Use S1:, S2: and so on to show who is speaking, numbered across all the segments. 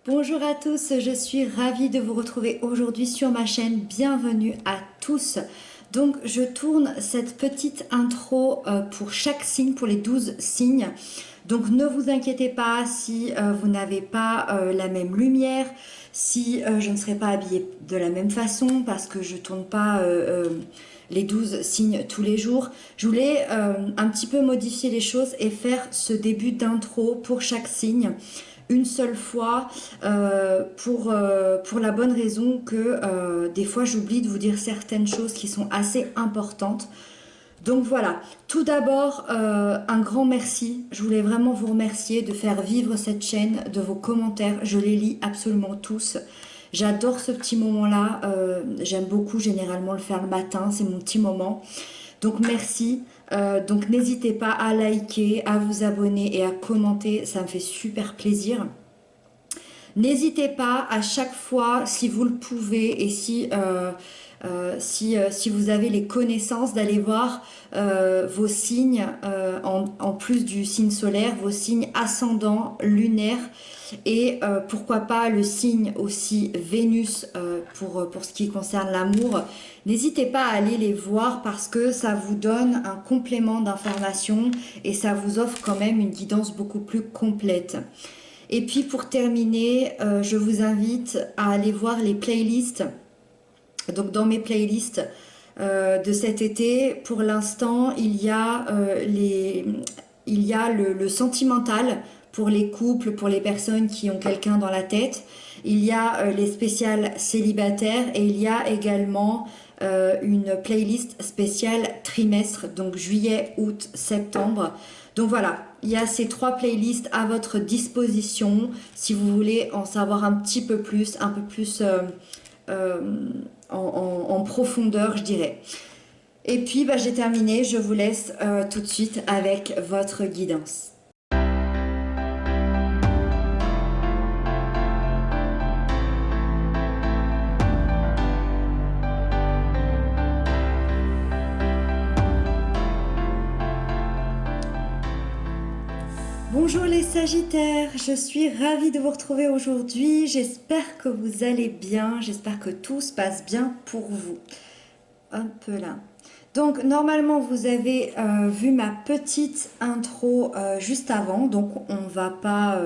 S1: Bonjour à tous, je suis ravie de vous retrouver aujourd'hui sur ma chaîne. Bienvenue à tous. Donc je tourne cette petite intro pour chaque signe, pour les 12 signes. Donc ne vous inquiétez pas si vous n'avez pas la même lumière, si je ne serai pas habillée de la même façon parce que je tourne pas les 12 signes tous les jours. Je voulais un petit peu modifier les choses et faire ce début d'intro pour chaque signe une seule fois pour la bonne raison que des fois j'oublie de vous dire certaines choses qui sont assez importantes. Donc voilà, tout d'abord un grand merci. Je voulais vraiment vous remercier de faire vivre cette chaîne, de vos commentaires. Je les lis absolument tous. J'adore ce petit moment-là. J'aime beaucoup généralement le faire le matin. C'est mon petit moment. Donc merci. Donc n'hésitez pas à liker, à vous abonner et à commenter. Ça me fait super plaisir. N'hésitez pas à chaque fois, si vous le pouvez et si vous avez les connaissances, d'aller voir vos signes, en plus du signe solaire, vos signes ascendants, lunaires et pourquoi pas le signe aussi Vénus pour ce qui concerne l'amour. N'hésitez pas à aller les voir parce que ça vous donne un complément d'information et ça vous offre quand même une guidance beaucoup plus complète. Et puis pour terminer, je vous invite à aller voir les playlists. Donc dans mes playlists de cet été, pour l'instant, il y a le sentimental pour les couples, pour les personnes qui ont quelqu'un dans la tête. Il y a les spéciales célibataires et il y a également une playlist spéciale trimestre, donc juillet, août, septembre. Donc voilà, il y a ces trois playlists à votre disposition si vous voulez en savoir un petit peu plus, un peu plus en profondeur, je dirais. Et puis bah, j'ai terminé, je vous laisse tout de suite avec votre guidance. Bonjour les Sagittaires, je suis ravie de vous retrouver aujourd'hui. J'espère que vous allez bien, j'espère que tout se passe bien pour vous. Un peu là. Donc normalement vous avez vu ma petite intro juste avant, donc on va pas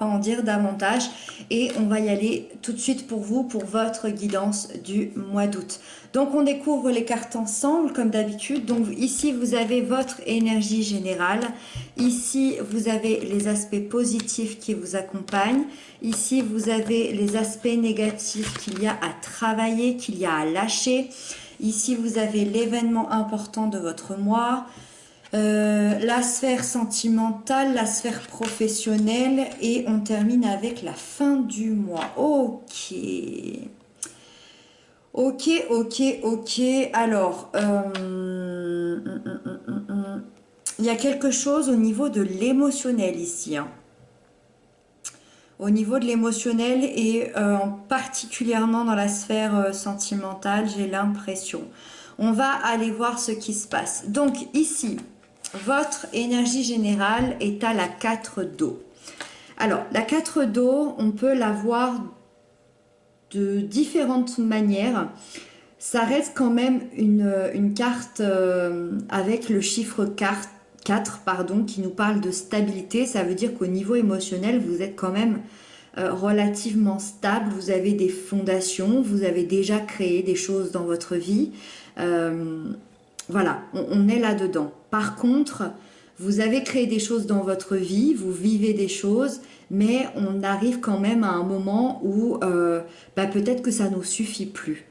S1: en dire davantage et on va y aller tout de suite pour vous, pour votre guidance du mois d'août. Donc on découvre les cartes ensemble comme d'habitude. Donc ici vous avez votre énergie générale, ici vous avez les aspects positifs qui vous accompagnent, ici vous avez les aspects négatifs qu'il y a à travailler, qu'il y a à lâcher. Ici, vous avez l'événement important de votre mois, la sphère sentimentale, la sphère professionnelle et on termine avec la fin du mois. Ok. Ok, ok, ok. Alors, il y a quelque chose au niveau de l'émotionnel ici, hein. Au niveau de l'émotionnel et particulièrement dans la sphère sentimentale, j'ai l'impression. On va aller voir ce qui se passe. Donc ici, votre énergie générale est à la 4 d'eau. Alors, la 4 d'eau, on peut la voir de différentes manières. Ça reste quand même une carte avec le chiffre 4, pardon, qui nous parle de stabilité. Ça veut dire qu'au niveau émotionnel, vous êtes quand même relativement stable. Vous avez des fondations, vous avez déjà créé des choses dans votre vie. Voilà, on est là-dedans. Par contre, vous avez créé des choses dans votre vie, vous vivez des choses, mais on arrive quand même à un moment où peut-être que ça ne nous suffit plus.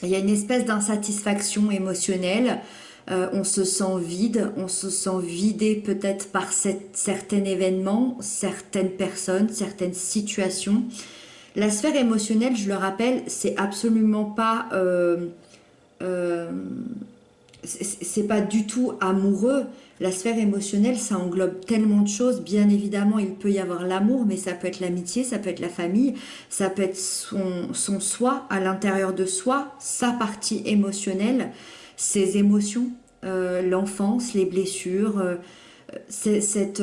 S1: Il y a une espèce d'insatisfaction émotionnelle, on se sent vide, on se sent vidé peut-être par certains événements, certaines personnes, certaines situations. La sphère émotionnelle, je le rappelle, c'est absolument pas... c'est pas du tout amoureux. La sphère émotionnelle, ça englobe tellement de choses. Bien évidemment, il peut y avoir l'amour, mais ça peut être l'amitié, ça peut être la famille, ça peut être son soi, à l'intérieur de soi, sa partie émotionnelle, ses émotions, l'enfance, les blessures, cette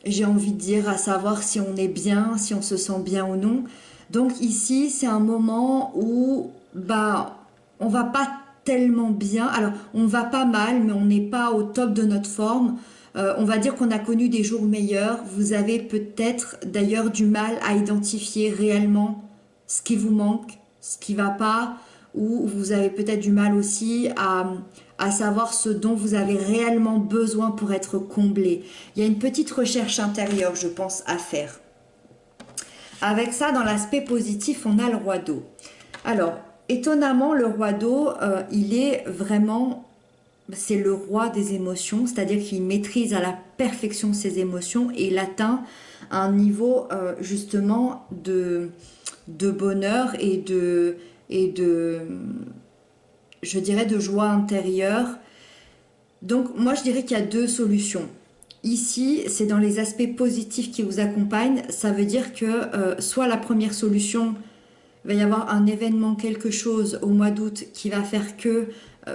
S1: j'ai envie de dire, à savoir si on est bien, si on se sent bien ou non. Donc ici, c'est un moment où bah on va pas tellement bien. Alors, on va pas mal, mais on n'est pas au top de notre forme. On va dire qu'on a connu des jours meilleurs. Vous avez peut-être d'ailleurs du mal à identifier réellement ce qui vous manque, ce qui va pas, ou vous avez peut-être du mal aussi à savoir ce dont vous avez réellement besoin pour être comblé. Il y a une petite recherche intérieure, je pense, à faire. Avec ça, dans l'aspect positif, on a le roi d'eau. Alors, étonnamment, le roi d'eau, il est vraiment, c'est le roi des émotions, c'est-à-dire qu'il maîtrise à la perfection ses émotions et il atteint un niveau justement de bonheur et de, je dirais, de joie intérieure. Donc, moi, je dirais qu'il y a deux solutions. Ici, c'est dans les aspects positifs qui vous accompagnent. Ça veut dire que soit la première solution, il va y avoir un événement, quelque chose au mois d'août qui va faire que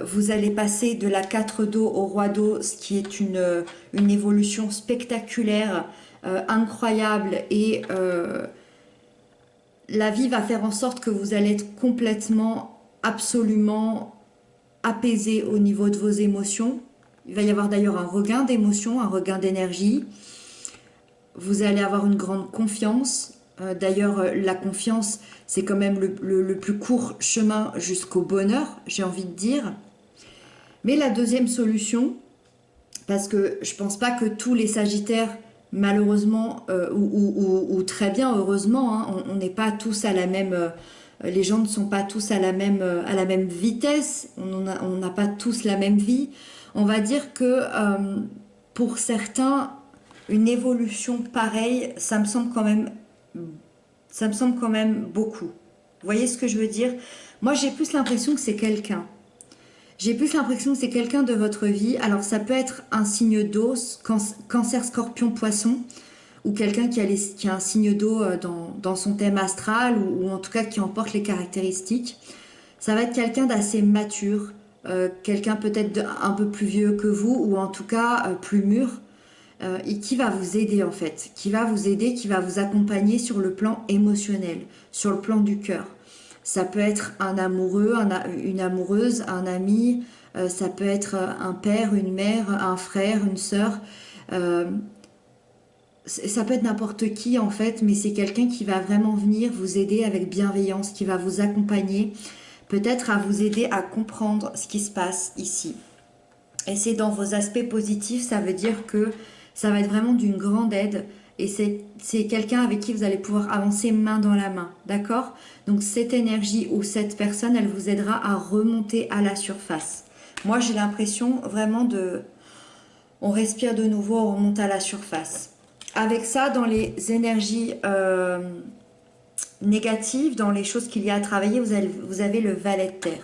S1: vous allez passer de la 4 d'eau au roi d'eau, ce qui est une évolution spectaculaire, incroyable, et la vie va faire en sorte que vous allez être complètement, absolument apaisé au niveau de vos émotions. Il va y avoir d'ailleurs un regain d'émotions, un regain d'énergie. Vous allez avoir une grande confiance. D'ailleurs, la confiance, c'est quand même le plus court chemin jusqu'au bonheur, j'ai envie de dire. Mais la deuxième solution, parce que je pense pas que tous les Sagittaires, malheureusement, ou très bien, heureusement, hein, on n'est pas tous à la même... les gens ne sont pas tous à la même vitesse, on n'a pas tous la même vie. On va dire que pour certains, une évolution pareille, ça me semble quand même beaucoup. Vous voyez ce que je veux dire? Moi, j'ai plus l'impression que c'est quelqu'un. J'ai plus l'impression que c'est quelqu'un de votre vie. Alors, ça peut être un signe d'eau, cancer, scorpion, poisson, ou quelqu'un qui a un signe d'eau dans son thème astral, ou en tout cas qui emporte les caractéristiques. Ça va être quelqu'un d'assez mature, quelqu'un peut-être un peu plus vieux que vous, ou en tout cas plus mûr, et qui va vous aider en fait, qui va vous aider, qui va vous accompagner sur le plan émotionnel, sur le plan du cœur. Ça peut être un amoureux, une amoureuse, un ami, ça peut être un père, une mère, un frère, une sœur. Euh, ça peut être n'importe qui en fait, mais c'est quelqu'un qui va vraiment venir vous aider avec bienveillance, qui va vous accompagner, peut-être à vous aider à comprendre ce qui se passe ici. Et c'est dans vos aspects positifs, ça veut dire que ça va être vraiment d'une grande aide. Et c'est quelqu'un avec qui vous allez pouvoir avancer main dans la main, d'accord? Donc cette énergie ou cette personne, elle vous aidera à remonter à la surface. Moi, j'ai l'impression vraiment de... On respire de nouveau, on remonte à la surface. Avec ça, dans les énergies négatives, dans les choses qu'il y a à travailler, vous avez le valet de terre.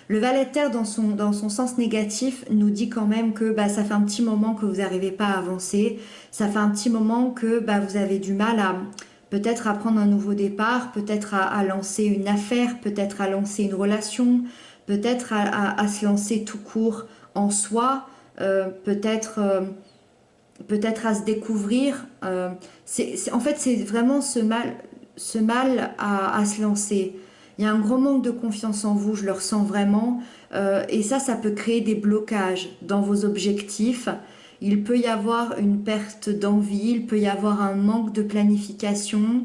S1: Le valet de terre, dans son sens négatif, nous dit quand même que bah, ça fait un petit moment que vous n'arrivez pas à avancer. Ça fait un petit moment que bah, vous avez du mal à peut-être à prendre un nouveau départ, peut-être à lancer une affaire, peut-être à lancer une relation, peut-être à se lancer tout court en soi, peut-être à se découvrir. En fait, c'est vraiment ce mal à se lancer. Il y a un gros manque de confiance en vous, je le ressens vraiment. Et ça peut créer des blocages dans vos objectifs. Il peut y avoir une perte d'envie, il peut y avoir un manque de planification.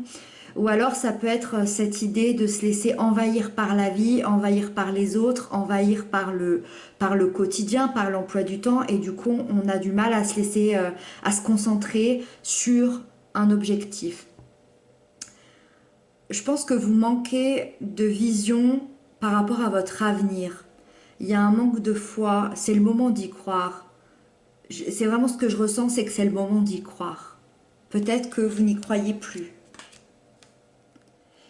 S1: Ou alors ça peut être cette idée de se laisser envahir par la vie, envahir par les autres, envahir par le quotidien, par l'emploi du temps. Et du coup, on a du mal à se laisser, à se concentrer sur un objectif. Je pense que vous manquez de vision par rapport à votre avenir. Il y a un manque de foi, c'est le moment d'y croire. C'est vraiment ce que je ressens, c'est que c'est le moment d'y croire. Peut-être que vous n'y croyez plus.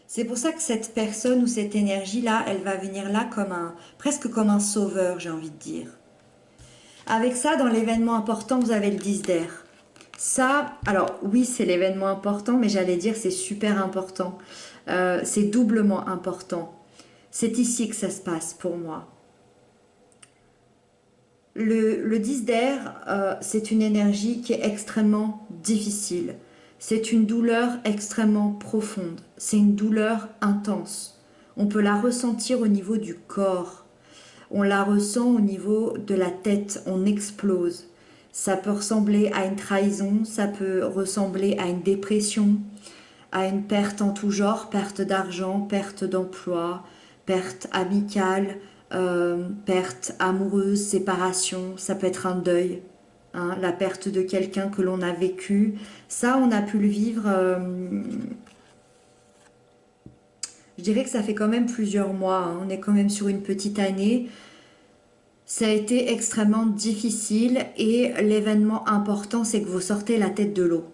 S1: C'est pour ça que cette personne ou cette énergie-là, elle va venir là presque comme un sauveur, j'ai envie de dire. Avec ça, dans l'événement important, vous avez le 10 d'air. Ça, alors oui, c'est l'événement important, mais j'allais dire c'est super important. C'est doublement important. C'est ici que ça se passe pour moi. Le 10 d'air, c'est une énergie qui est extrêmement difficile. C'est une douleur extrêmement profonde. C'est une douleur intense. On peut la ressentir au niveau du corps. On la ressent au niveau de la tête. On explose. Ça peut ressembler à une trahison. Ça peut ressembler à une dépression, à une perte en tout genre, perte d'argent, perte d'emploi, perte amicale, perte amoureuse, séparation, ça peut être un deuil, hein, la perte de quelqu'un que l'on a vécu. Ça, on a pu le vivre, je dirais que ça fait quand même plusieurs mois, hein, on est quand même sur une petite année. Ça a été extrêmement difficile et l'événement important, c'est que vous sortez la tête de l'eau.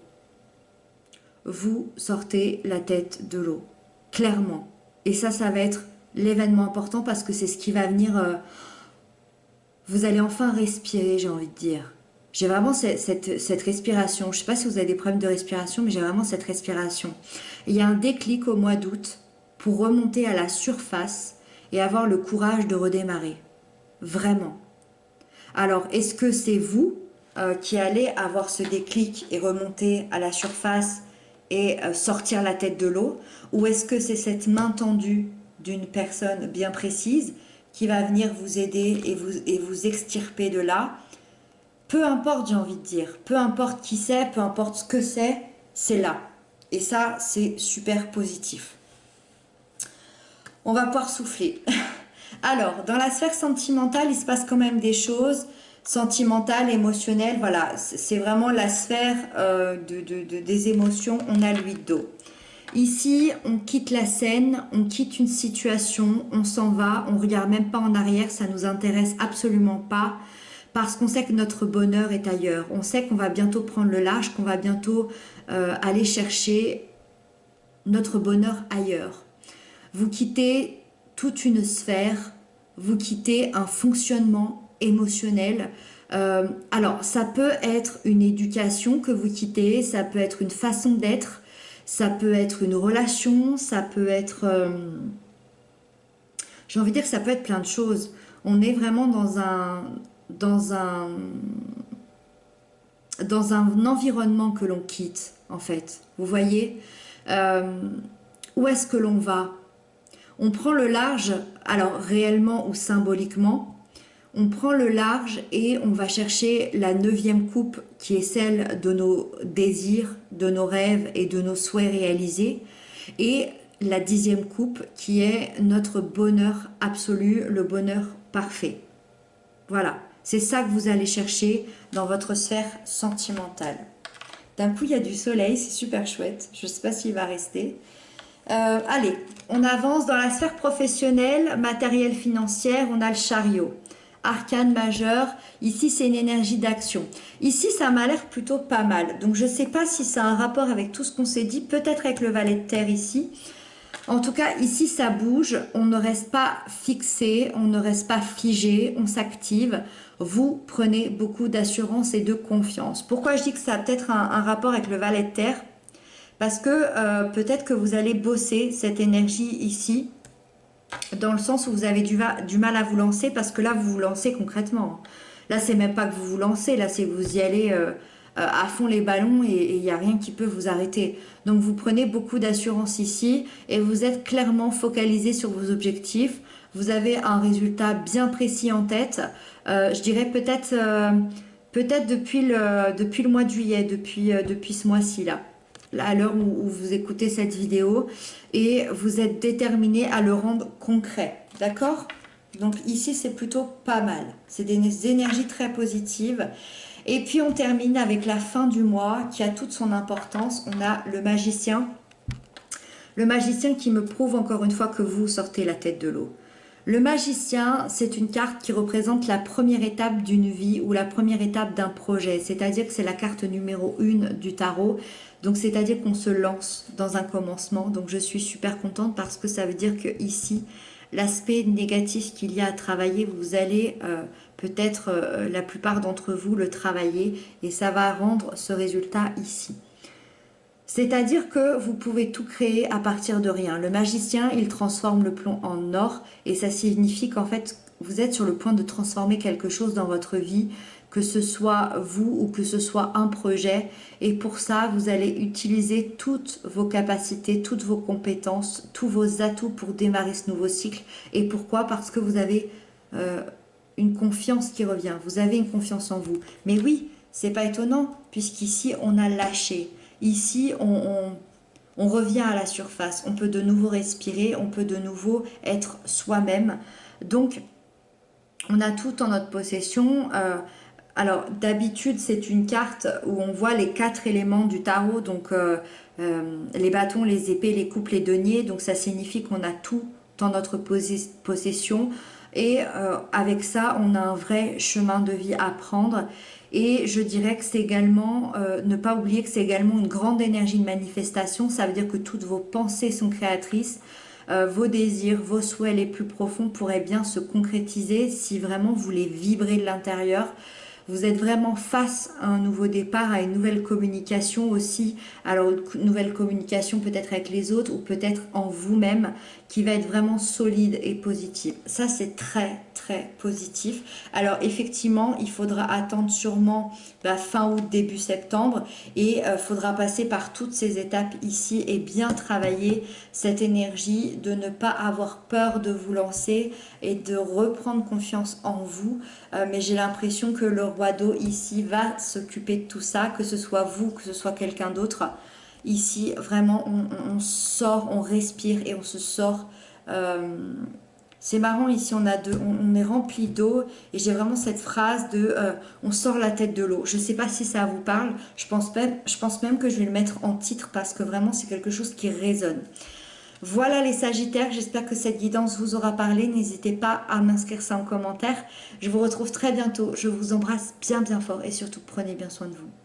S1: Vous sortez la tête de l'eau, clairement. Et ça va être l'événement important parce que c'est ce qui va venir. Vous allez enfin respirer, j'ai envie de dire. J'ai vraiment cette respiration. Je ne sais pas si vous avez des problèmes de respiration, mais j'ai vraiment cette respiration. Il y a un déclic au mois d'août pour remonter à la surface et avoir le courage de redémarrer. Vraiment. Alors, est-ce que c'est vous qui allez avoir ce déclic et remonter à la surface et sortir la tête de l'eau, ou est-ce que c'est cette main tendue d'une personne bien précise qui va venir vous aider et vous extirper de là? Peu importe, j'ai envie de dire, peu importe qui c'est, peu importe ce que c'est là. Et ça, c'est super positif. On va pouvoir souffler. Alors, dans la sphère sentimentale, il se passe quand même des choses sentimentales, émotionnelles. Voilà, c'est vraiment la sphère des émotions. On a l'huile d'eau. Ici, on quitte la scène, on quitte une situation, on s'en va, on regarde même pas en arrière, ça nous intéresse absolument pas parce qu'on sait que notre bonheur est ailleurs. On sait qu'on va bientôt prendre le large, qu'on va bientôt aller chercher notre bonheur ailleurs. Vous quittez toute une sphère, vous quittez un fonctionnement émotionnel. Alors, ça peut être une éducation que vous quittez, ça peut être une façon d'être, ça peut être une relation, ça peut être... j'ai envie de dire que ça peut être plein de choses. On est vraiment dans un environnement que l'on quitte, en fait. Vous voyez où est-ce que l'on va? On prend le large, alors réellement ou symboliquement, on prend le large et on va chercher la 9e coupe qui est celle de nos désirs, de nos rêves et de nos souhaits réalisés. Et la 10e coupe qui est notre bonheur absolu, le bonheur parfait. Voilà, c'est ça que vous allez chercher dans votre sphère sentimentale. D'un coup, il y a du soleil, c'est super chouette. Je ne sais pas s'il va rester. Allez, on avance dans la sphère professionnelle, matérielle, financière. On a le chariot. Arcane majeur, ici c'est une énergie d'action. Ici ça m'a l'air plutôt pas mal, donc je ne sais pas si ça a un rapport avec tout ce qu'on s'est dit, peut-être avec le valet de terre ici. En tout cas ici ça bouge, on ne reste pas fixé, on ne reste pas figé, on s'active. Vous prenez beaucoup d'assurance et de confiance. Pourquoi je dis que ça a peut-être un rapport avec le valet de terre? Parce que peut-être que vous allez bosser cette énergie ici, dans le sens où vous avez du mal à vous lancer, parce que là vous vous lancez concrètement. Là c'est même pas que vous vous lancez, là c'est que vous y allez à fond les ballons et il n'y a rien qui peut vous arrêter. Donc vous prenez beaucoup d'assurance ici et vous êtes clairement focalisé sur vos objectifs. Vous avez un résultat bien précis en tête. Je dirais peut-être depuis le mois de juillet, depuis ce mois-ci là. À l'heure où vous écoutez cette vidéo, et vous êtes déterminé à le rendre concret, d'accord? Donc ici c'est plutôt pas mal, c'est des énergies très positives. Et puis on termine avec la fin du mois qui a toute son importance. On a le magicien qui me prouve encore une fois que vous sortez la tête de l'eau. Le magicien, c'est une carte qui représente la première étape d'une vie ou la première étape d'un projet. C'est-à-dire que c'est la carte numéro 1 du tarot. Donc, c'est-à-dire qu'on se lance dans un commencement. Donc, je suis super contente parce que ça veut dire que ici, l'aspect négatif qu'il y a à travailler, vous allez peut-être, la plupart d'entre vous, le travailler. Et ça va rendre ce résultat ici. C'est-à-dire que vous pouvez tout créer à partir de rien. Le magicien, il transforme le plomb en or et ça signifie qu'en fait, vous êtes sur le point de transformer quelque chose dans votre vie, que ce soit vous ou que ce soit un projet. Et pour ça, vous allez utiliser toutes vos capacités, toutes vos compétences, tous vos atouts pour démarrer ce nouveau cycle. Et pourquoi? Parce que vous avez euh, une confiance qui revient. Vous avez une confiance en vous. Mais oui, c'est pas étonnant, puisqu'ici, on a lâché. Ici, on revient à la surface. On peut de nouveau respirer, on peut de nouveau être soi-même. Donc, on a tout en notre possession. Alors, d'habitude, c'est une carte où on voit les 4 éléments du tarot. Donc, les bâtons, les épées, les coupes, les deniers. Donc, ça signifie qu'on a tout en notre possession. Et avec ça, on a un vrai chemin de vie à prendre. Et je dirais que c'est également, ne pas oublier que c'est également une grande énergie de manifestation. Ça veut dire que toutes vos pensées sont créatrices. Vos désirs, vos souhaits les plus profonds pourraient bien se concrétiser si vraiment vous les vibrez de l'intérieur. Vous êtes vraiment face à un nouveau départ, à une nouvelle communication aussi. Alors, une nouvelle communication peut-être avec les autres ou peut-être en vous-même qui va être vraiment solide et positive. Ça, c'est très, très positif. Alors, effectivement, il faudra attendre sûrement fin août, début septembre et il faudra passer par toutes ces étapes ici et bien travailler cette énergie de ne pas avoir peur de vous lancer et de reprendre confiance en vous. Mais j'ai l'impression que le roi d'eau ici va s'occuper de tout ça, que ce soit vous, que ce soit quelqu'un d'autre. Ici, vraiment, on sort, on respire et on se sort. C'est marrant, ici on est rempli d'eau et j'ai vraiment cette phrase de on sort la tête de l'eau. Je ne sais pas si ça vous parle, je pense même que je vais le mettre en titre parce que vraiment c'est quelque chose qui résonne. Voilà les Sagittaires, j'espère que cette guidance vous aura parlé. N'hésitez pas à m'inscrire ça en commentaire. Je vous retrouve très bientôt. Je vous embrasse bien bien fort et surtout prenez bien soin de vous.